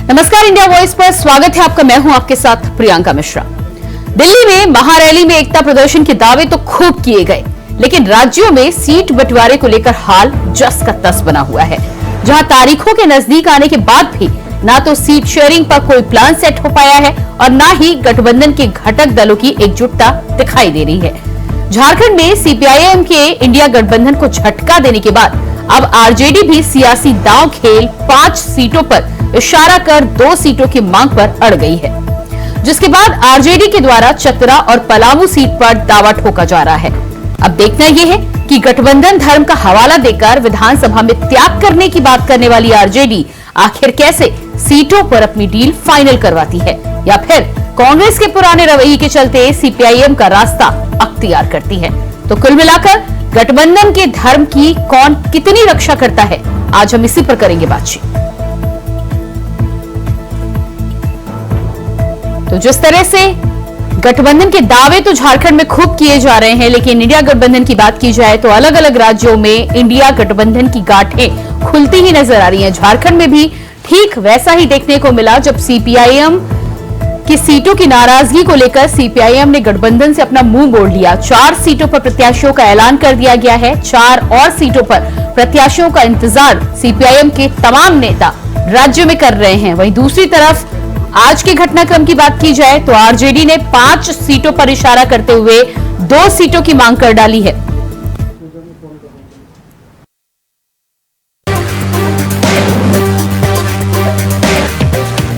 नमस्कार, India voice पर स्वागत है आपका। मैं हूं आपके साथ प्रियंका मिश्रा। दिल्ली में महारैली में एकता प्रदर्शन के दावे तो खूब किए गए, लेकिन राज्यों में सीट बंटवारे को लेकर हाल जस का तस बना हुआ है, जहां तारीखों के नजदीक आने के बाद भी ना तो सीट शेयरिंग पर कोई प्लान सेट हो पाया है और ना ही गठबंधन के घटक दलों की एकजुटता दिखाई दे रही है। झारखंड में सीपीआईएम के इंडिया गठबंधन को झटका देने के बाद अब आरजेडी भी सियासी दांव खेल 5 सीटों पर इशारा कर 2 सीटों की मांग पर अड़ गई है, जिसके बाद आरजेडी के द्वारा चतरा और पलामू सीट पर दावा ठोका जा रहा है। अब देखना यह है कि गठबंधन धर्म का हवाला देकर विधानसभा में त्याग करने की बात करने वाली आरजेडी आखिर कैसे सीटों पर अपनी डील फाइनल करवाती है, या फिर कांग्रेस के पुराने रवैये के चलते सीपीआईएम का रास्ता अख्तियार करती है। तो कुल मिलाकर गठबंधन के धर्म की कौन कितनी रक्षा करता है, आज हम इसी पर करेंगे बातचीत। तो जिस तरह से गठबंधन के दावे तो झारखंड में खूब किए जा रहे हैं, लेकिन इंडिया गठबंधन की बात की जाए तो अलग अलग राज्यों में इंडिया गठबंधन की गांठें खुलती ही नजर आ रही हैं। झारखंड में भी ठीक वैसा ही देखने को मिला, जब सीपीआईएम की सीटों की नाराजगी को लेकर सीपीआईएम ने गठबंधन से अपना मुंह मोड़ लिया। 4 सीटों पर प्रत्याशियों का ऐलान कर दिया गया है। 4 और सीटों पर प्रत्याशियों का इंतजार सीपीआईएम के तमाम नेता राज्य में कर रहे हैं। वहीं दूसरी तरफ आज के घटनाक्रम की बात की जाए तो आरजेडी ने 5 सीटों पर इशारा करते हुए 2 सीटों की मांग कर डाली है।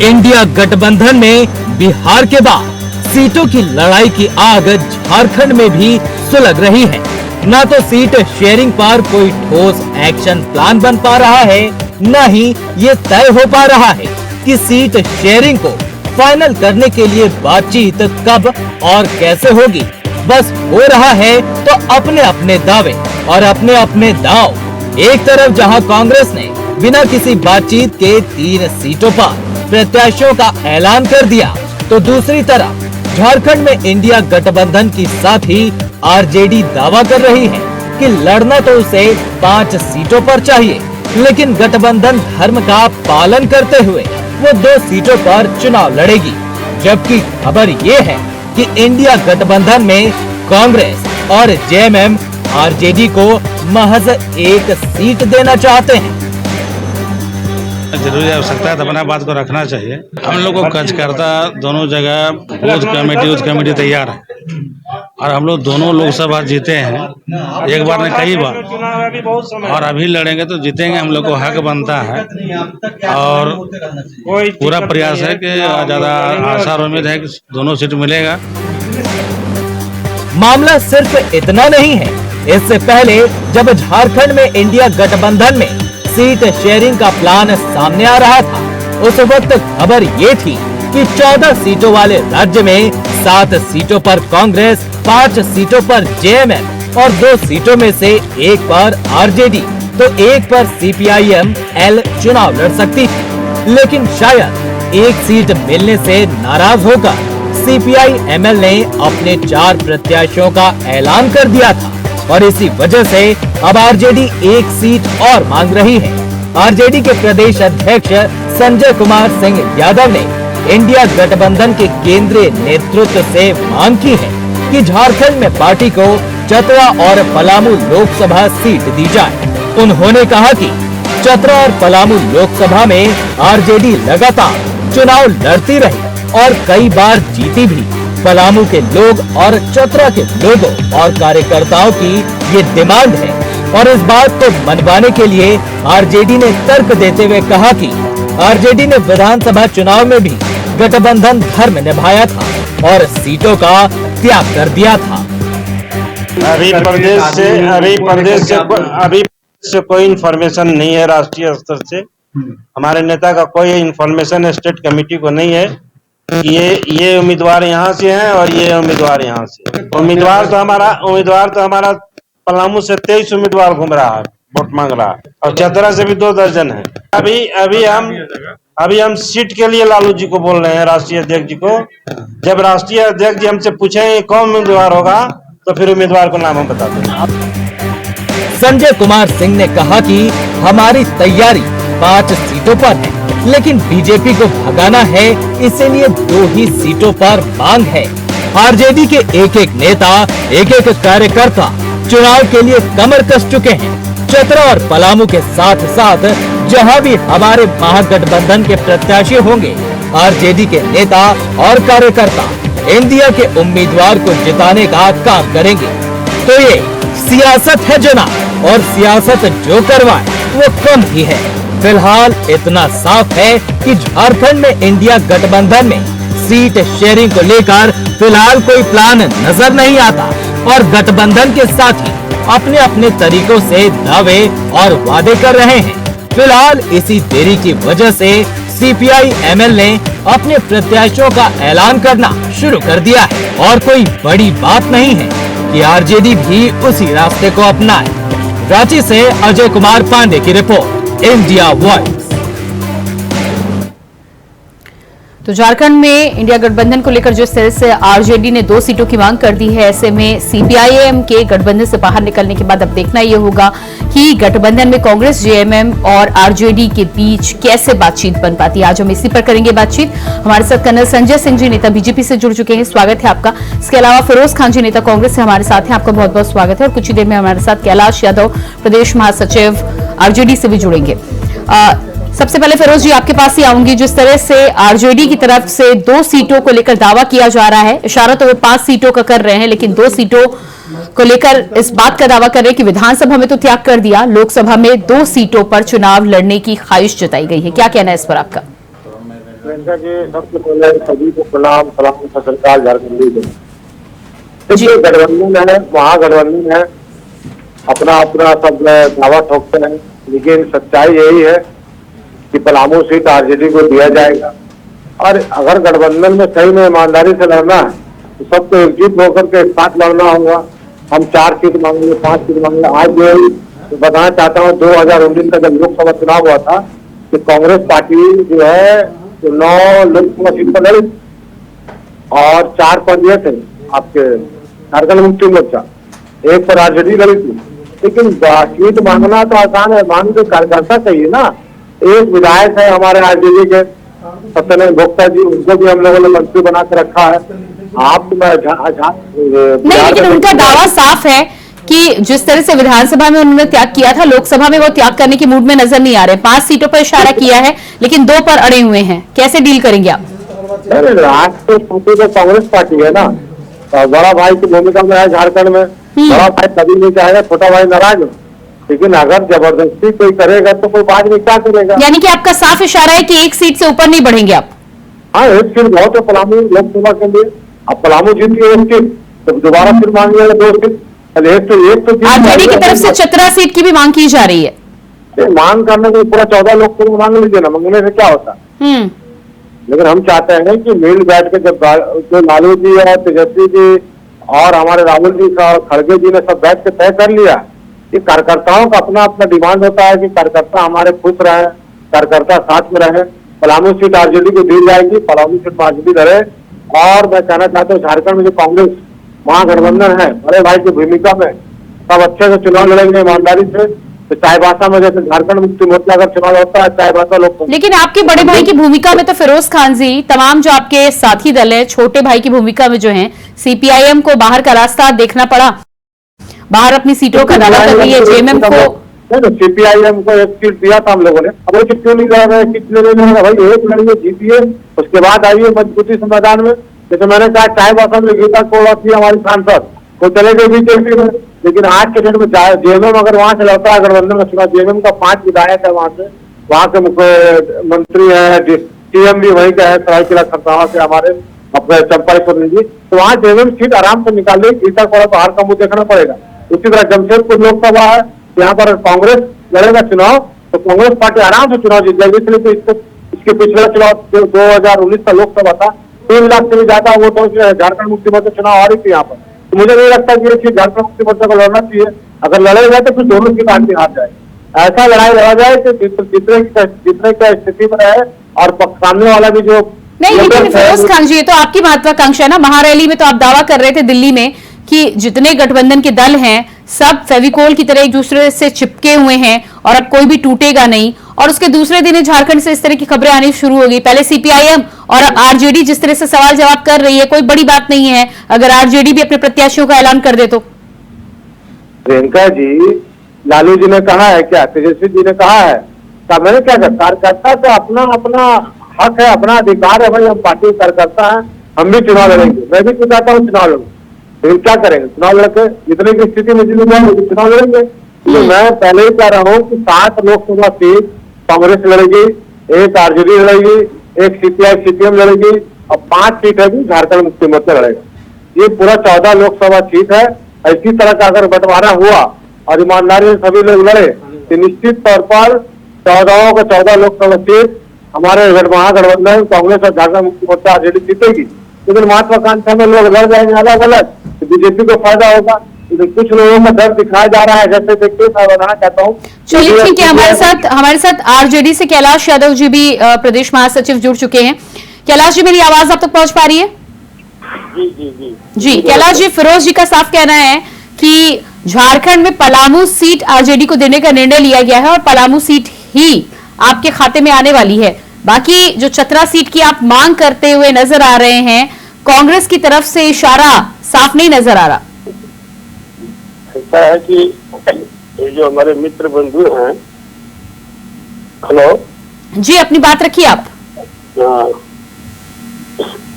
इंडिया गठबंधन में बिहार के बाद सीटों की लड़ाई की आग झारखंड में भी सुलग रही है। न तो सीट शेयरिंग पर कोई ठोस एक्शन प्लान बन पा रहा है, न ही ये तय हो पा रहा है कि सीट शेयरिंग को फाइनल करने के लिए बातचीत कब और कैसे होगी। बस हो रहा है तो अपने अपने दावे और अपने अपने दांव। एक तरफ जहां कांग्रेस ने बिना किसी बातचीत के 3 सीटों पर प्रत्याशियों का ऐलान कर दिया, तो दूसरी तरफ झारखंड में इंडिया गठबंधन की साथ ही आरजेडी दावा कर रही है कि लड़ना तो उसे 5 सीटों पर चाहिए, लेकिन गठबंधन धर्म का पालन करते हुए वो 2 सीटों पर चुनाव लड़ेगी। जबकि खबर ये है कि इंडिया गठबंधन में कांग्रेस और जेएमएम आरजेडी को महज 1 सीट देना चाहते हैं। जरूरी आवश्यकता है तो अपना बात को रखना चाहिए। हम लोग को कार्यकर्ता दोनों जगह बूथ कमेटी तैयार है और हम लोग दोनों लोकसभा जीते हैं, एक बार नहीं कई बार, और अभी लड़ेंगे तो जीतेंगे। हम लोग को हक बनता है और पूरा प्रयास है कि ज्यादा आशा और उम्मीद है कि दोनों सीट मिलेगा। मामला सिर्फ इतना नहीं है। इससे पहले जब झारखंड में इंडिया गठबंधन में सीट शेयरिंग का प्लान सामने आ रहा था, उस वक्त खबर ये थी कि 14 सीटों वाले राज्य में 7 सीटों पर कांग्रेस, 5 सीटों पर जेएमएम और 2 सीटों में से 1 पर आरजेडी तो 1 पर सीपीआईएम एल चुनाव लड़ सकती थी। लेकिन शायद 1 सीट मिलने से नाराज होकर सीपीआईएमएल ने अपने 4 प्रत्याशियों का ऐलान कर दिया था और इसी वजह से अब आरजेडी 1 सीट और मांग रही है। आरजेडी के प्रदेश अध्यक्ष संजय कुमार सिंह यादव ने इंडिया गठबंधन के केंद्रीय नेतृत्व से मांग की है कि झारखंड में पार्टी को चतरा और पलामू लोकसभा सीट दी जाए। उन्होंने कहा कि चतरा और पलामू लोकसभा में आरजेडी लगातार चुनाव लड़ती रही और कई बार जीती भी। पलामू के लोग और चतरा के लोगों और कार्यकर्ताओं की ये डिमांड है और इस बात को मनवाने के लिए आरजेडी ने तर्क देते हुए कहा कि आरजेडी ने विधानसभा चुनाव में भी गठबंधन धर्म निभाया था और सीटों का त्याग कर दिया था। अभी प्रदेश से कोई इन्फॉर्मेशन नहीं है। राष्ट्रीय स्तर से हमारे नेता का कोई इन्फॉर्मेशन स्टेट कमेटी को नहीं है कि ये उम्मीदवार यहाँ से हैं और ये उम्मीदवार यहाँ से। उम्मीदवार तो हमारा पलामू से 23 उम्मीदवार घूम रहा है, वोट मांग रहा है, और चतरा से भी 2 दर्जन है। अभी हम सीट के लिए लालू जी को बोल रहे हैं, राष्ट्रीय अध्यक्ष जी को। जब राष्ट्रीय अध्यक्ष जी हमसे पूछेंगे कौन उम्मीदवार होगा तो फिर उम्मीदवार को नाम हम बता देंगे। संजय कुमार सिंह ने कहा कि हमारी तैयारी 5 सीटों पर है लेकिन बीजेपी को भगाना है, इसीलिए 2 ही सीटों पर मांग है। आरजेडी के एक एक नेता, एक एक कार्यकर्ता चुनाव के लिए कमर कस चुके हैं। चतरा और पलामू के साथ साथ जहां भी हमारे महागठबंधन के प्रत्याशी होंगे, आरजेडी के नेता और कार्यकर्ता इंडिया के उम्मीदवार को जिताने का काम करेंगे। तो ये सियासत है जनाब, और सियासत जो करवाए वो कम ही है। फिलहाल इतना साफ है कि झारखंड में इंडिया गठबंधन में सीट शेयरिंग को लेकर फिलहाल कोई प्लान नजर नहीं आता, और गठबंधन के साथी अपने अपने तरीकों से दावे और वादे कर रहे हैं। फिलहाल इसी देरी की वजह से सीपीआई एमएल ने अपने प्रत्याशियों का ऐलान करना शुरू कर दिया है, और कोई बड़ी बात नहीं है कि आरजेडी भी उसी रास्ते को अपनाए। रांची से अजय कुमार पांडे की रिपोर्ट, इंडिया वॉइस। तो झारखंड में इंडिया गठबंधन को लेकर जिस तरह से आरजेडी ने 2 सीटों की मांग कर दी है, ऐसे में सीपीआईएम के गठबंधन से बाहर निकलने के बाद अब देखना यह होगा कि गठबंधन में कांग्रेस, जेएमएम और आरजेडी के बीच कैसे बातचीत बन पाती है। आज हम इसी पर करेंगे बातचीत। हमारे साथ कर्नल संजय सिंह जी, नेता बीजेपी से जुड़ चुके हैं, स्वागत है आपका। इसके अलावा फिरोज खान जी, नेता कांग्रेस से हमारे साथ हैं, आपका बहुत बहुत स्वागत है। और कुछ ही देर में हमारे साथ कैलाश यादव, प्रदेश महासचिव आरजेडी से भी जुड़ेंगे। सबसे पहले फिरोज जी आपके पास ही आऊंगी। जिस तरह से आरजेडी की तरफ से 2 सीटों को लेकर दावा किया जा रहा है, इशारा तो वे 5 सीटों का कर रहे हैं, लेकिन 2 सीटों को लेकर इस बात का दावा कर रहे हैं कि विधानसभा में तो त्याग कर दिया, लोकसभा में 2 सीटों पर चुनाव लड़ने की ख्वाहिश जताई गई है। क्या कहना है इस पर आपका? प्रियंका जी, सबसे पहले सभी को प्रणाम। सलाम सरकार झारखंडी में देखिए, गठबंधन है, महागठबंधन है, अपना अपना सब दावा ठोकते हैं, लेकिन सच्चाई यही है कि पलामू सीट आरजेडी को दिया जाएगा। और अगर गठबंधन में सही में ईमानदारी से लड़ना है तो सबको एकजुट होकर के साथ लड़ना होगा। हम 4 सीट मांगेंगे, 5 सीट मांगेंगे। आज जो बताना चाहता हूँ, 2019 का जब लोकसभा चुनाव हुआ था कि कांग्रेस पार्टी जो है 9 लोकसभा सीट पर लड़ी और 4 पद ये थे आपके झारखंड मुक्ति मोर्चा, 1 पर आरजेडी लड़ी थी। लेकिन सीट मांगना तो आसान है, मांग के कार्यकर्ता चाहिए ना। एक विधायक है हमारे आरजेडी के सत्यनारायण भोक्ता जी, उनको भी हम लोगों ने मंत्री बना के रखा है। आप नहीं, लेकिन उनका दावा साफ है कि जिस तरह से विधानसभा में उन्होंने त्याग किया था, लोकसभा में वो त्याग करने की मूड में नजर नहीं आ रहे। 5 सीटों पर इशारा किया है, लेकिन 2 पर अड़े हुए हैं। कैसे डील करेंगे आप? राष्ट्र तो कांग्रेस पार्टी है ना, बड़ा भाई की भूमिका में है झारखंड में। बड़ा भाई कभी नहीं चाहेगा छोटा भाई नाराज हो, लेकिन अगर जबरदस्ती कोई करेगा तो कोई बाद में क्या करेगा। यानी कि आपका साफ इशारा है कि 1 सीट से ऊपर नहीं बढ़ेंगे आप? हाँ, 1 सीट बहुत है पलामू लोकसभा के लिए। अब पलामू जीत गई 1 सीट, तो दोबारा फिर मांगिएगा 2 सीट। एक तो आरजेडी की तरफ से चतरा सीट की भी मांग की जा रही है। मांग करने को पूरा 14 लोकसभा मांग लीजिए ना, मांगने से क्या होता है। लेकिन हम चाहते हैं कि मिल बैठ के जब जो लालू जी और तेजस्वी जी और हमारे राहुल जी का और खड़गे जी ने सब बैठ के तय कर लिया कि कार्यकर्ताओं का अपना अपना डिमांड होता है कि कार्यकर्ता हमारे खुश रहे, कार्यकर्ता साथ में रहे। पलामू सीट आरजेडी को दी जाएगी, पलामू सीट आरजेडी लड़े। और मैं कहना चाहता हूँ, झारखंड में जो कांग्रेस महागठबंधन है, बड़े भाई की भूमिका में सब अच्छे से चुनाव लड़ेंगे ईमानदारी से। तो चाईबासा में जैसे झारखंड मुक्ति मोर्चा अगर चुनाव होता है, चाईबासा लोग। लेकिन आपके बड़े भाई की भूमिका में तो फिरोज खान जी, तमाम जो आपके साथी दल है, छोटे भाई की भूमिका में जो है, सीपीआईएम को बाहर का रास्ता देखना पड़ा, बाहर अपनी सीटों का दावा कर रही है। जेएमएम को, सीपीआईएम को 1 सीट दिया था हम लोगों ने। अब वो क्यों नहीं लड़ रहे, कितने भाई 1 लड़िए जीतिए, उसके बाद आइए मजबूती से मैदान में। जैसे मैंने कहा, चाईबासा में गीता कोड़ा थी हमारी सांसद, वो चले गए बीजेपी में। लेकिन आज के डेट में जेएमएम अगर वहां से लड़ता है गठबंधन का चुनाव, जेएमएम का 5 विधायक है वहां के मुख्यमंत्री है, सीएम भी वहीं का है, सरायकेला खरसावां से हमारे अपने चंपाईपुर जी। तो वहाँ जेएमएम सीट आराम से निकाल ली। गीता कोड़ा बाहर का मुंह देखना पड़ेगा। उसी तरह जमशेदपुर लोकसभा है, यहाँ पर कांग्रेस लड़ेगा चुनाव, तो कांग्रेस पार्टी आराम से चुनाव जीत जाएगी। इसलिए तो इसके पिछला चुनाव 2019 का लोकसभा था, 3 लाख से भी ज्यादा वोटों से झारखंड मुक्ति मोर्चा चुनाव आ रही थी यहाँ पर। तो मुझे नहीं लगता कि ये सीट झारखंड मुक्ति मोर्चा को लड़ना चाहिए। अगर लड़ेगा तो फिर दोनों सीट आदमी हार जाए। ऐसा लड़ाई लड़ा जाए कि जितने का स्थिति में रहे और सामने वाला भी जो नहीं। लेकिन फिरोज खान जी, ये तो आपकी महत्वाकांक्षा है ना। महारैली में तो आप दावा कर रहे थे दिल्ली में कि जितने गठबंधन के दल हैं सब फेविकोल की तरह एक दूसरे से चिपके हुए हैं और अब कोई भी टूटेगा नहीं। और उसके दूसरे दिन ही झारखंड से इस तरह की खबरें आनी शुरू हो गई। पहले सीपीआईएम और आरजेडी जिस तरह से सवाल जवाब कर रही है, कोई बड़ी बात नहीं है अगर आरजेडी भी अपने प्रत्याशियों का ऐलान कर दे तो। प्रियंका जी, लालू जी ने कहा है क्या, तेजस्वी जी ने कहा है क्या? मैंने क्या कहा, कार्यकर्ता तो अपना अपना हक है, अपना अधिकार है भाई, हम पार्टी कार्यकर्ता है, हम भी चुनाव लड़ेंगे। मैं भी चाहता हूँ चुनाव लड़ूं, लेकिन क्या करेंगे, चुनाव लड़के जितने की स्थिति में चुनाव लड़ेंगे। तो मैं पहले ही कह रहा हूँ कि 7 लोकसभा सीट कांग्रेस लड़ेगी, 1 आरजेडी लड़ेगी, 1 सीपीआई सीपीएम लड़ेगी और 5 सीट है झारखंड मुक्ति मोर्चा लड़ेगा। ये पूरा 14 लोकसभा सीट है। इसी तरह का अगर बंटवारा हुआ और ईमानदारी से सभी लोग लड़े तो निश्चित तौर पर 14 को 14 लोकसभा सीट हमारे महागठबंधन कांग्रेस और झारखंड मुक्ति मोर्चा आरजेडी जीतेगी। लेकिन महत्वाकांक्षा में लोग लड़ जाएंगे अलग अलग, तो बीजेपी को फायदा होगा। लेकिन कुछ लोगों का डर दिखाया जा रहा है, जैसे देखिए मैं बताना चाहता हूँ। चलिए ठीक है, हमारे साथ आरजेडी से कैलाश यादव जी भी प्रदेश महासचिव जुड़ चुके हैं। कैलाश जी, मेरी आवाज आप तक पहुंच पा रही है? जी कैलाश जी, फिरोज जी का साफ कहना है कि झारखंड में पलामू सीट आरजेडी को देने का निर्णय लिया गया है और पलामू सीट ही आपके खाते में आने वाली है। बाकी जो चतरा सीट की आप मांग करते हुए नजर आ रहे हैं, कांग्रेस की तरफ से इशारा साफ नहीं नजर आ रहा। ऐसा है कि ये जो हमारे मित्र बंधु हैं, हेलो जी, अपनी बात रखिए आप।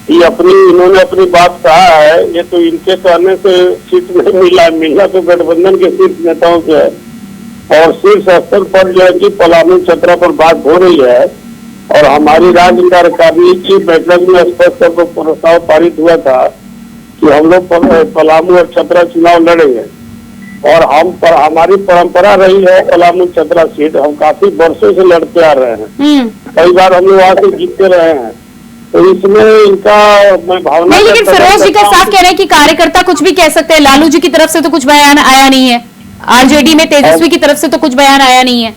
ये इन्होंने अपनी बात कहा है, ये तो इनके कहने से सीट नहीं मिला तो गठबंधन के शीर्ष नेताओं से है और शीर्ष स्तर पर जो है कि पलामू चतरा पर बात हो रही है। और हमारी राज्य कार्यकारिणी की बैठक में स्पष्ट तौर पर प्रस्ताव पारित हुआ था कि हम लोग पलामू और चतरा चुनाव लड़ेंगे और हमारी परंपरा रही है पलामू चतरा सीट, हम काफी वर्षों से लड़ते आ रहे हैं, कई बार हम लोग वहां से जीतते रहे हैं। तो इसमें इनका मैं भावना नहीं, लेकिन फिरोज जी का साफ कह रहे हैं कि कार्यकर्ता कुछ भी कह सकते हैं। लालू जी की तरफ से तो कुछ बयान आया नहीं है, आरजेडी में तेजस्वी की तरफ से तो कुछ बयान आया नहीं है।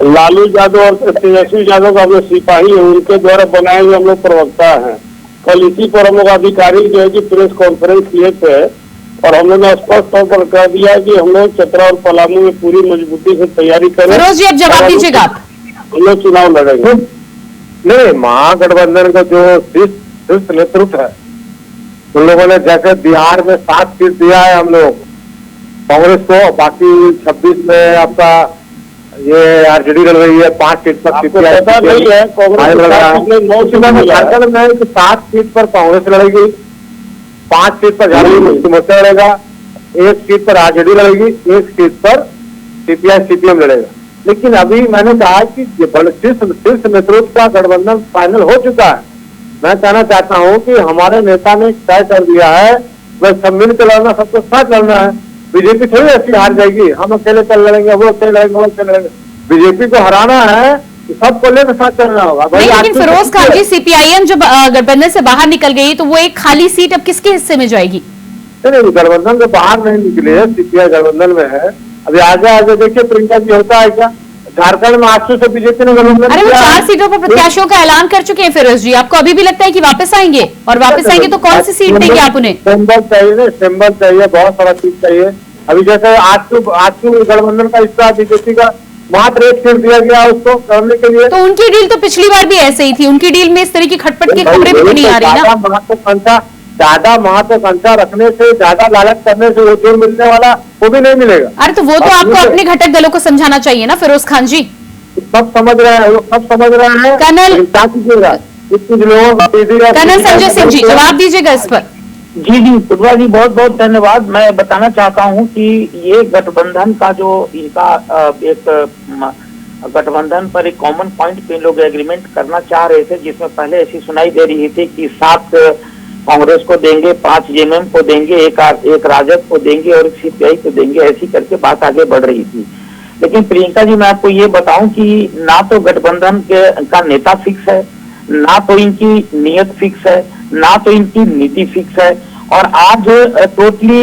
लालू यादव और तेजस्वी यादव का हम लोग सिपाही है, उनके द्वारा बनाए हुए हम लोग प्रवक्ता हैं। कल इसी पर हम लोग अधिकारी जो है कि प्रेस कॉन्फ्रेंस किए थे और हम लोग ने स्पष्ट तौर पर कह दिया कि हम लोग चतरा और पलामू में पूरी मजबूती से तैयारी करें। फिरोज जी, अब जवाब दीजिएगा आप। हम लोग चुनाव लड़ेंगे। नहीं, महागठबंधन का जो शीर्ष नेतृत्व है, उन लोगों ने जैसे बिहार में 7 सीट दिया है हम लोग कांग्रेस को, बाकी 26 में आपका ये आरजेडी लड़ रही है, 5 सीट पर पता नहीं है झारखंड में 7 सीट पर कांग्रेस लड़ेगी, 5 सीट पर झारखंड मुक्ति मोर्चा लड़ेगा, 1 सीट पर आरजेडी लड़ेगी, 1 सीट पर सीपीआई सीपीएम लड़ेगा। लेकिन अभी मैंने कहा कि शीर्ष नेतृत्व का गठबंधन फाइनल हो चुका है। मैं कहना चाहता हूं कि हमारे नेता ने तय कर दिया है, वह सब मिलकर लड़ना, सबको साथ लड़ना है। बीजेपी थोड़ी ऐसी हार जाएगी, हम अकेले चल लड़ेंगे, वो अकेले लड़ेंगे, वो अकेले लड़ेंगे। बीजेपी को हराना है, सबको लेकर साथ चलना होगा। लेकिन फिरोज खान जी, सीपीआईएम जब गठबंधन से बाहर निकल गई तो वो एक खाली सीट अब किसके हिस्से में जाएगी? नहीं, गठबंधन से बाहर नहीं निकले है, सीपीआई गठबंधन में है। अभी आगे देखिए प्रियंका जी होता है क्या, झारखंड में 800 से बीजेपी ने गठबंधन। अरे वो 4 सीटों पर प्रत्याशियों का ऐलान कर चुके हैं फिरोज जी, आपको अभी भी लगता है कि वापस आएंगे? और वापस आएंगे तो कौन सी सीट देंगे आप उन्हें? सिंबल चाहिए, सिंबल चाहिए, बहुत सारा चीज चाहिए। अभी जैसे आजसू गठबंधन का हिस्सा बीजेपी का मात्र 1 सीट दिया गया उसको करने के लिए। तो उनकी डील तो पिछली बार भी ऐसे ही थी, उनकी डील में इस तरह की खटपट की खबरें भी नहीं आ रही ना। ज्यादा महत्वाकांक्षा रखने से, ज्यादा लालच करने से वो जो मिलने वाला वो भी नहीं मिलेगा। अरे तो वो तो आपको अपने घटक दलों को समझाना चाहिए ना फिरोज खान जी। सब समझ रहे हैं, वो सब समझ रहे हैं। कर्नल संजय सिंह जी, जवाब दीजिएगा इस पर। जी पुटवा जी, बहुत बहुत धन्यवाद। मैं बताना चाहता हूं कि ये गठबंधन का जो इनका एक गठबंधन पर एक कॉमन पॉइंट पे लोग एग्रीमेंट करना चाह रहे थे, जिसमें पहले ऐसी सुनाई दे रही थी कि 7 कांग्रेस को देंगे, 5 जेएमएम को देंगे, एक राजद को देंगे और 1 सीपीआई को देंगे, ऐसी करके बात आगे बढ़ रही थी। लेकिन प्रियंका जी, मैं आपको ये बताऊं कि ना तो गठबंधन का नेता फिक्स है, ना तो इनकी नीयत फिक्स है, ना तो इनकी नीति फिक्स है। और आज टोटली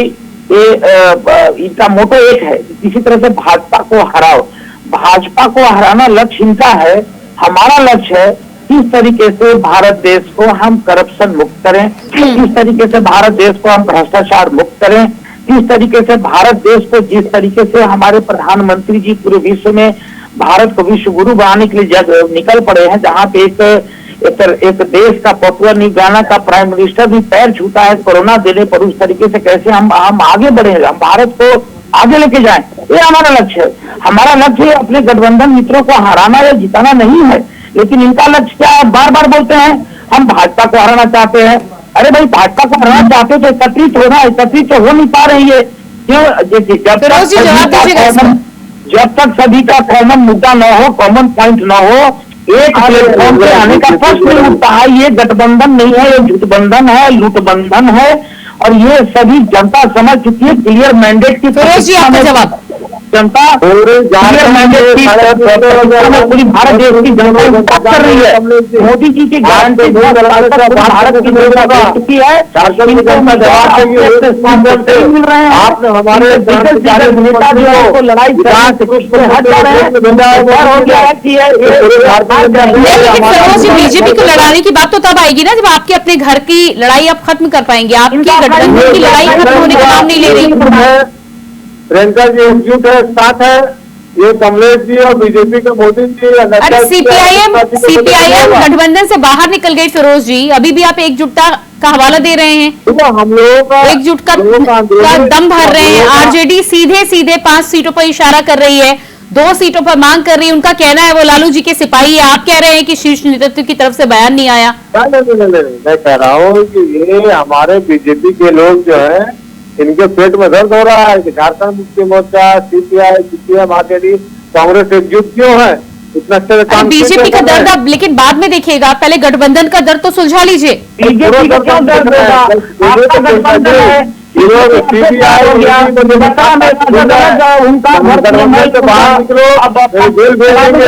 इनका मोटो एक है, किसी तरह से भाजपा को हराओ। भाजपा को हराना लक्ष्य इनका है। हमारा लक्ष्य है किस तरीके से भारत देश को हम करप्शन मुक्त करें, किस तरीके से भारत देश को हम भ्रष्टाचार मुक्त करें, किस तरीके से भारत देश को जिस तरीके से हमारे प्रधानमंत्री जी पूरे विश्व में भारत को विश्व गुरु बनाने के लिए निकल पड़े हैं, जहां पे एक देश का पपुआ न्यू गिनी का प्राइम मिनिस्टर भी पैर छूता है कोरोना देने पर, उस तरीके से कैसे हम आगे बढ़े, हम भारत को आगे लेके जाएं, ये हमारा लक्ष्य है। हमारा लक्ष्य अपने गठबंधन मित्रों को हराना या जिताना नहीं है, लेकिन इनका लक्ष्य क्या है? बार बार बोलते हैं हम भाजपा को हराना चाहते हैं। अरे भाई, भाजपा को हराना चाहते तो एकत्रित होना, एकत्रित तो हो नहीं पा रही है। क्यों? जब तक सभी का कॉमन मुद्दा न हो, कॉमन पॉइंट न हो, एक प्लेटफॉर्म पे आने का प्रश्न नहीं उठता है। ये गठबंधन नहीं है, ये झूठबंधन है, लूटबंधन है, और ये सभी जनता समझ चुकी है। क्लियर मैंडेट की जवाब जनता क्लियर मैंडेट की पूरी भारत देश की जनता कर रही है। मोदी जी की गारंटी भारत की चुकी है। मिल रहे हैं, आपने हमारे नेता जो है वो लड़ाई हट जा रहे हैं। बीजेपी को लड़ाने की बात तो तब आएगी ना जब आपके अपने घर की लड़ाई आप खत्म कर पाएंगे। आपकी गठबंधन की लड़ाई खत्म होने का नाम नहीं ले रही। प्रियंका जी एकजुट है, साथ है, ये कमलेश जी और बीजेपी के मोदी जी। अरे सीपीआईएम गठबंधन से बाहर निकल गई फिरोज जी, अभी भी आप एकजुटता का हवाला दे रहे हैं, तो हम लोगों का एकजुट का दम भर रहे हैं। आरजेडी सीधे 5 सीटों पर इशारा कर रही है, 2 सीटों पर मांग कर रही है। उनका कहना है वो लालू जी के सिपाही है। आप कह रहे हैं कि शीर्ष नेतृत्व की तरफ से बयान नहीं आया। नहीं, मैं कह रहा हूँ कि ये हमारे बीजेपी के लोग जो है, इनके पेट में दर्द हो रहा है कि Jharkhand Mukti Morcha, CPI, CPM, RJD, Congress एकजुट क्यों है? इतना अच्छा काम बीजेपी का दर्द आप लेकिन बाद में देखिएगा, पहले गठबंधन का दर्द तो सुलझा लीजिए। बीजेपी का क्यों दर्द होगा? आपका गठबंधन है, सीपीआई हो गया, उनका घर से बाहर निकलो, अब जेल भेज देंगे।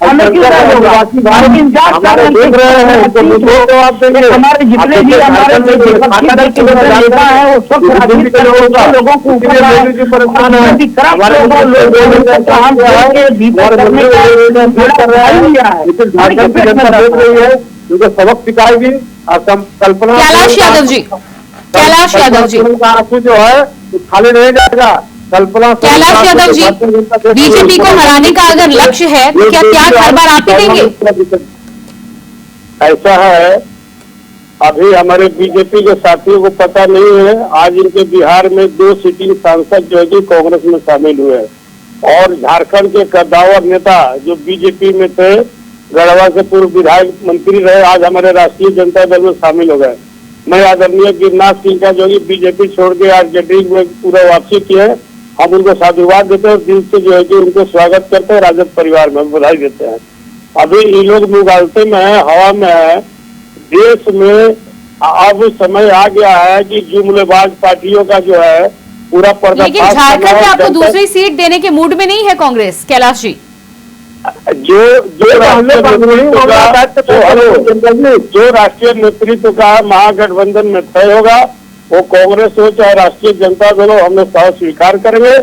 हमें क्यों होगा? हमारे देख रहे हैं हमारे जितने भी हमारे नेता है वो सब लोगों को परेशान है, उनको सबक सिखाएगी। और कल्पना कैलाश यादव जी आंसू जो है खाली नहीं जाएगा। कैलाश यादव जी, बीजेपी को हराने का अगर लक्ष्य है तो क्या त्याग हर बार आप ही देंगे? ऐसा है, अभी हमारे बीजेपी के साथियों को पता नहीं है, आज इनके बिहार में 2 सिटिंग सांसद जो है कि कांग्रेस में शामिल हुए हैं, और झारखंड के कद्दावर नेता जो बीजेपी में थे, गढ़वा से पूर्व विधायक मंत्री रहे, आज हमारे राष्ट्रीय जनता दल में शामिल हो गए। मैं आदरणीय गिरिनाथ सिंह का जो है बीजेपी छोड़ के आज जेडी में पूरा वापसी की है, हम उनको साधुवाद देते हैं, दिल से जो है कि उनको स्वागत करते हैं, राजद परिवार में बधाई देते हैं। अभी ये लोग मुगालते में है, हवा में है। देश में अब समय आ गया है कि जुमलेबाज पार्टियों का जो है पूरा पर्दाफाश। लेकिन झारखंड में आपको दूसरी सीट देने के मूड में नहीं है कांग्रेस, कैलाश जी? जो राष्ट्रीय नेतृत्व का महागठबंधन में तय होगा, वो कांग्रेस हो चाहे राष्ट्रीय जनता दल हो, हम लोग सह स्वीकार करेंगे।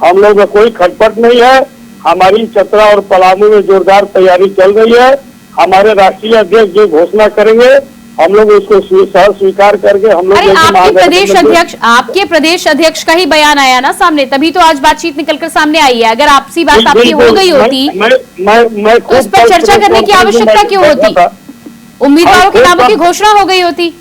हम लोग में कोई खटपट नहीं है। हमारी चतरा और पलामू में जोरदार तैयारी चल रही है। हमारे राष्ट्रीय अध्यक्ष जो घोषणा करेंगे, हम लोग उसको सह स्वीकार करके हम लोग आपके प्रदेश अध्यक्ष का ही बयान आया ना सामने, तभी तो आज बातचीत निकलकर सामने आई है। अगर आपसी बात आपकी हो गई होती तो उस पर चर्चा करने की आवश्यकता क्यों होती? उम्मीदवारों के नामों की घोषणा हो गई होती।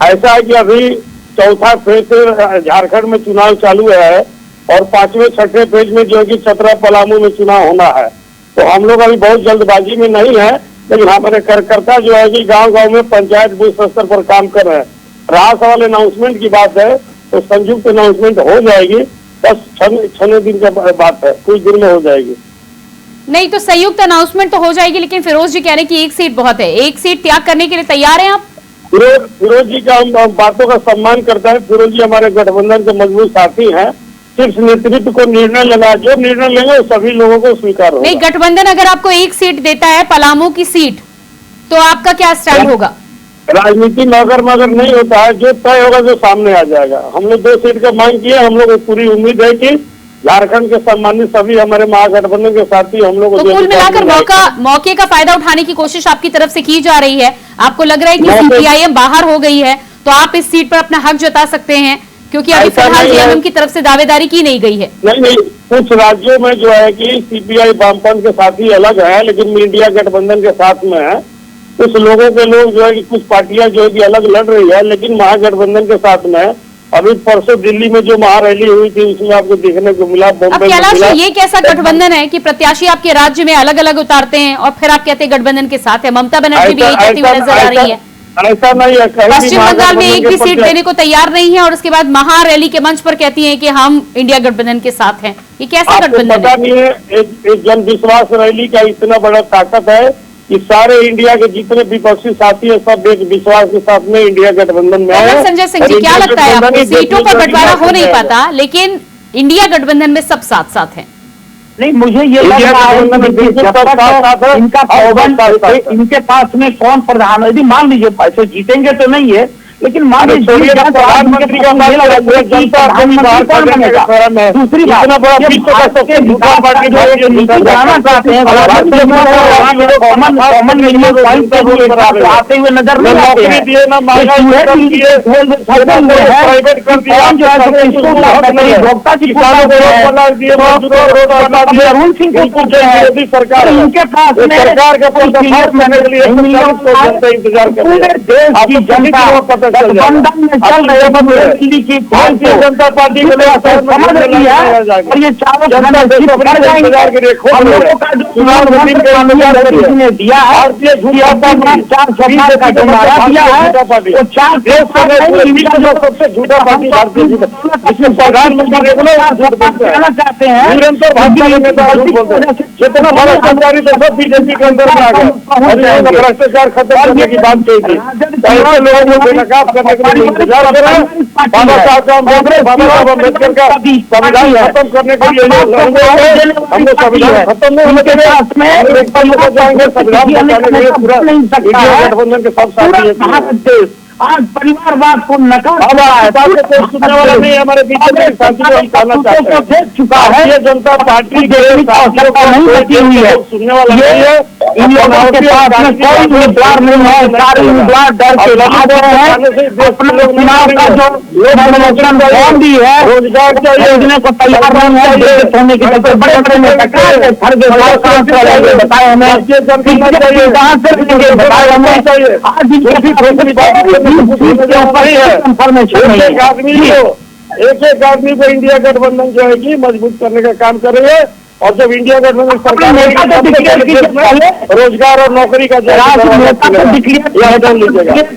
ऐसा है कि अभी 4था फेज से झारखंड में चुनाव चालू है, और 5वें 6ठे फेज में जो है कि चतरा पलामू में चुनाव होना है। तो हम लोग अभी बहुत जल्दबाजी में नहीं है, लेकिन हमारे कार्यकर्ता जो है कि गांव-गांव में पंचायत बूथ स्तर पर काम कर रहे हैं। रहा सवाल अनाउंसमेंट की बात है तो संयुक्त अनाउंसमेंट हो जाएगी, बस 6 दिन का बात है, कुछ दिन में हो जाएगी। नहीं तो संयुक्त अनाउंसमेंट तो हो जाएगी, लेकिन फिरोज जी कह रहे हैं कि 1 सीट बहुत है। 1 सीट त्याग करने के लिए तैयार हैं आप? फिरोज जी का हम बातों का सम्मान करता है। फिरोज जी हमारे गठबंधन के मजबूत साथी हैं। शीर्ष नेतृत्व को निर्णय लेना, जो निर्णय लेंगे वो सभी लोगों को स्वीकार होगा। नहीं, गठबंधन अगर आपको 1 सीट देता है, पलामू की सीट, तो आपका क्या स्टैंड होगा? राजनीति में अगर नहीं होता है, जो तय होगा जो सामने आ जाएगा। हमने 2 सीट का मांग किया, हम लोग को पूरी उम्मीद है कि झारखंड के सम्मानित सभी हमारे महागठबंधन के साथी हम लोग तो कुल मिलाकर मौके का फायदा उठाने की कोशिश आपकी तरफ से की जा रही है। आपको लग रहा है कि सीपीआईएम बाहर हो गई है, तो आप इस सीट पर अपना हक जता सकते हैं। क्योंकि अभी ऐसा फिलहाल नहीं है। जेएमएम की तरफ से दावेदारी की नहीं गई है। नहीं, कुछ राज्यों में जो है कि सीपीआई वामपंथ के साथी अलग है, लेकिन इंडिया गठबंधन के साथ में है। कुछ लोगों के लोग जो है कि कुछ पार्टियां जो है कि अलग लड़ रही है, लेकिन महागठबंधन के साथ में है। अभी परसों दिल्ली में जो महारैली हुई थी उसमें आपको देखने को मिला, अब बॉम्बे में कैलाश मिला। जी, ये कैसा गठबंधन है कि प्रत्याशी आपके राज्य में अलग अलग उतारते हैं और फिर आप कहते हैं गठबंधन के साथ है? ममता बनर्जी भी यही कहती हुई नजर आ रही है। ऐसा नहीं है, कहीं भी पश्चिम बंगाल में एक भी सीट महागठबंधन देने को तैयार नहीं है और उसके बाद महारैली के मंच पर कहती हैं कि हम इंडिया गठबंधन के साथ हैं। ये कैसा आपको गठबंधन पता है? नहीं है, एक जन विश्वास रैली का इतना बड़ा ताकत है कि सारे इंडिया के जितने विपक्षी साथी है सब एक विश्वास के साथ में इंडिया गठबंधन में कर्नल है। संजय सिंह जी, और क्या इंडिया लगता है गठबंधन आपको? ही सीटों पर देश की बंटवारा हो नहीं है। पाता, लेकिन इंडिया गठबंधन में सब साथ साथ हैं। नहीं, मुझे ये लग इंडिया रहा है गठबंधन में कि बिल्कुल जब सब साथ तक है, इनका और पवन सब साथ है। इनके पास में कौन प्रधान, यदि मान लीजिए पैसे जीतेंगे तो नहीं है, लेकिन मान अरे लीजिए छोड़िए, प्रधानमंत्री का बात जनता बाहर कौन करने बनेगा? का खरा है। दूसरी बात, इतना बड़ा ये विश्व का भारत सबसे के झूठा विकास पार्टी का जो भारतीय नीति जनता बनाना चाहते हैं, कॉमन मिनिमम पॉइंट पे भी एक साथ आते हुए नजर नहीं आते नौकरी हैं। दिए ना, महंगाई कम किए, प्राइवेट कर दिया, कौन जो है सो इसको उपभोक्ता की किसानों को रोड बना दिए, मजदूरों को रोड बना दिए। अरुण सिंह को बिल्कुल पूछते हैं, विरोधी सरकार है। इनके पास ये में सरकार के पर्दाफाश करने के लिए 140 करोड़ जनता इंतजार कर रही है। पूरे देश आपको की किसी जनता को पता चल जाएगा। गठबंधन में चल रहे दिल्ली की भारतीय जनता पार्टी के लोग समझ रही है और ये चारों जनता देश को अपने इंतजार के लिए खोल हम रही है। लोगों का जो चुनाव होने के इंतजार कर रही है। ने दिया है, भारतीय कि अपने पास 400 पार का जो नारा दिया है, वो 400 देश पार में पूरे नहीं, विश्व इनका में सबसे झूठा पार्टी भारतीय जनता पार्टी, जिसमें प्रधानमंत्री रेगुलर झूठ बोलते हैं, कहना चाहते हैं निरंतर भाजपा के नेता झूठ बोलते हैं। जितना बड़ा सरकारी तो सब बीजेपी के अंदर में आ गया। और ये भ्रष्टाचार खत्म करने की बात कही थी, ऐसे लोगों को बेनकाब करने के लिए इंतजार कर रहे हैं। बाबा साहब का बाबा साहब अम्बेडकर का संविधान खत्म करने के लिए हमको संविधान खत्म नहीं होने के लिए एक पल में जाएंगे, संविधान बचाने के लिए पूरा इंडिया गठबंधन के सब साथी है। भारत देश आज परिवारवाद को नकार अब आपको सुनने वाला नहीं है, हमारे बीजेपी के साथी को हम कहना चाहते हैं, देख चुका है, भारतीय जनता पार्टी के साथियों को नहीं बची हुई है। सुनने वाला नहीं है। इन लोगों के पास में कोई उम्मीदवार नहीं है, सारे उम्मीदवार डर के भाग रहे हैं। अपना चुनाव का जो नॉमिनेशन फॉर्म भी है, रोजगार योजना को तैयार नहीं है, देश होने के चलते बड़े बड़े नेता बताए हमें, कहाँ से लेंगे बताए हमें। आज इनके एक एक आदमी को इंडिया गठबंधन जो है कि मजबूत करने का काम कर रही है। और जब इंडिया गठबंधन सरकार रोजगार और नौकरी का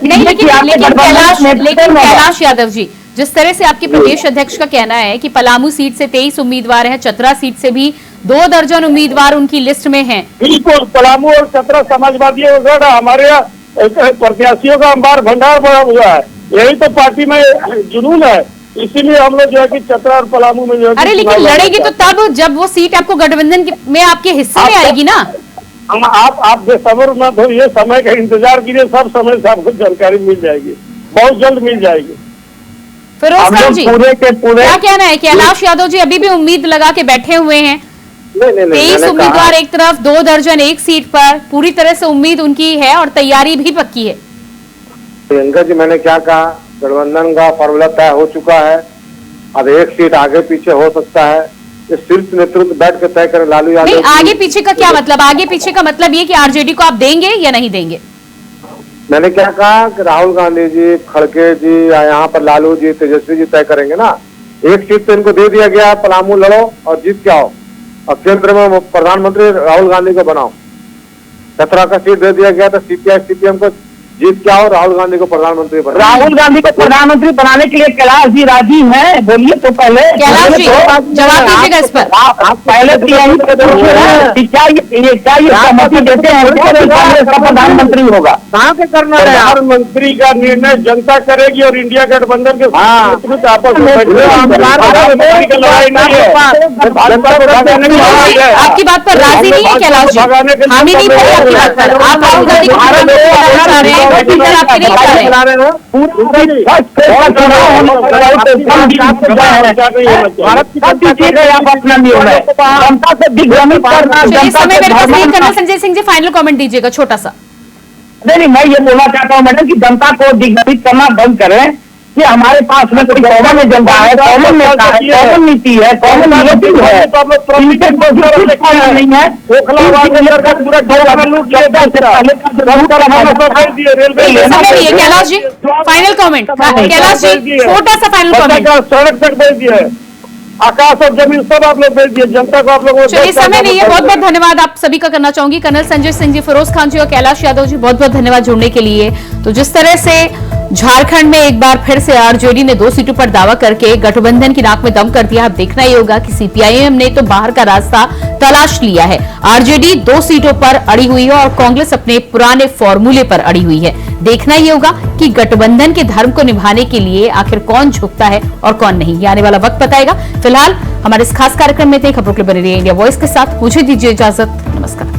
नहीं, लेकिन कैलाश यादव जी, जिस तरह से आपके प्रदेश अध्यक्ष का कहना है कि पलामू सीट से 23 उम्मीदवार हैं, चतरा सीट से भी 2 दर्जन उम्मीदवार उनकी लिस्ट में हैं। बिल्कुल, पलामू और चतरा समाजवादियों का गढ़, हमारे यहाँ प्रत्याशियों का अंबार भंडार बड़ा हुआ है। यही तो पार्टी में जुनून है, इसीलिए हम लोग जो है कि चतरा और पलामू में जो है। अरे लेकिन लड़ेगी तो तब जब वो सीट आपको गठबंधन में आपके हिस्से में आएगी ना। आप बेसब्र मत होइए, समय का इंतजार कीजिए, सब समय से आपको जानकारी मिल जाएगी, बहुत जल्द मिल जाएगी। फिरोज खान जी, पूरे के पूरे क्या कहना है? कैलाश यादव जी अभी भी उम्मीद लगा के बैठे हुए हैं। 23 उम्मीदवार एक तरफ, 2 दर्जन एक सीट पर, पूरी तरह से उम्मीद उनकी है और तैयारी भी पक्की है। प्रियंका जी, मैंने क्या कहा, गठबंधन का फॉर्मूला तय हो चुका है। अब एक सीट आगे पीछे हो सकता है, ये शीर्ष नेतृत्व बैठ के तय करे। लालू यादव नहीं, आगे पीछे का क्या मतलब? आगे पीछे का मतलब ये कि आरजेडी को आप देंगे या नहीं देंगे? मैंने क्या कहा कि राहुल गांधी जी, खड़गे जी या यहाँ पर लालू जी, तेजस्वी जी तय करेंगे ना। एक सीट तो इनको दे दिया गया, पलामू लड़ो और जीत के आओ और केंद्र में प्रधानमंत्री राहुल गांधी को बनाओ। 17 का सीट दे दिया गया तो सीपीआई सीपीएम को जीत के आओ, राहुल गांधी को प्रधानमंत्री बनाओ। राहुल गांधी को प्रधानमंत्री बनाने के लिए कैलाश जी राजी हैं? बोलिए तो पहले। कैलाश जी जवाब दीजिएगा इस पर। आप पहले तो यही क्या ये सहमति देते हैं का प्रधानमंत्री होगा? कहाँ से करना है? प्रधानमंत्री का निर्णय जनता करेगी और इंडिया गठबंधन के नेतृत्व आपस में लड़ाई नहीं है। आपकी बात पर राजी नहीं है कैलाश जी? हामी नहीं पड़ी आपकी बात पर। आप राहुल गांधी को प्रधानमंत्री चाह रहे हैं, गठबंधन आपके नहीं चाह रहे हैं। चलिए, समय मेरे पास नहीं। Colonel Sanjay Singh ji, final comment दीजिएगा छोटा सा। नहीं, मैं ये बोलना चाहता हूँ मैडम कि जनता को दिग्भ्रमित करना बंद करें। कि हमारे पास में कोई कॉमन एजेंडा है, कॉमन नेता है, कॉमन नीति है, कॉमन नियति है, नहीं है। कैलाश जी फाइनल कमेंट, कैलाश जी छोटा सा फाइनल कमेंट। सड़क तक भेज दिया है, आकाश और जमीन सब आप लोग भेज दिए, जनता को आप लोग। चलिए समय नहीं है, बहुत बहुत धन्यवाद आप सभी का करना चाहूंगी। कर्नल संजय सिंह जी, फिरोज खान जी और कैलाश यादव जी, बहुत बहुत धन्यवाद जुड़ने के लिए। तो जिस तरह से झारखंड में एक बार फिर से आरजेडी ने 2 सीटों पर दावा करके गठबंधन की नाक में दम कर दिया। अब देखना ही होगा कि सीपीआईएम ने तो बाहर का रास्ता तलाश लिया है, आरजेडी 2 सीटों पर अड़ी हुई है और कांग्रेस अपने पुराने फॉर्मूले पर अड़ी हुई है। देखना ही होगा कि गठबंधन के धर्म को निभाने के लिए आखिर कौन झुकता है और कौन नहीं, ये आने वाला वक्त बताएगा। फिलहाल हमारे इस खास कार्यक्रम में थे, खबरों के लिए बने रहिए इंडिया वॉइस के साथ। मुझे दीजिए इजाजत, नमस्कार।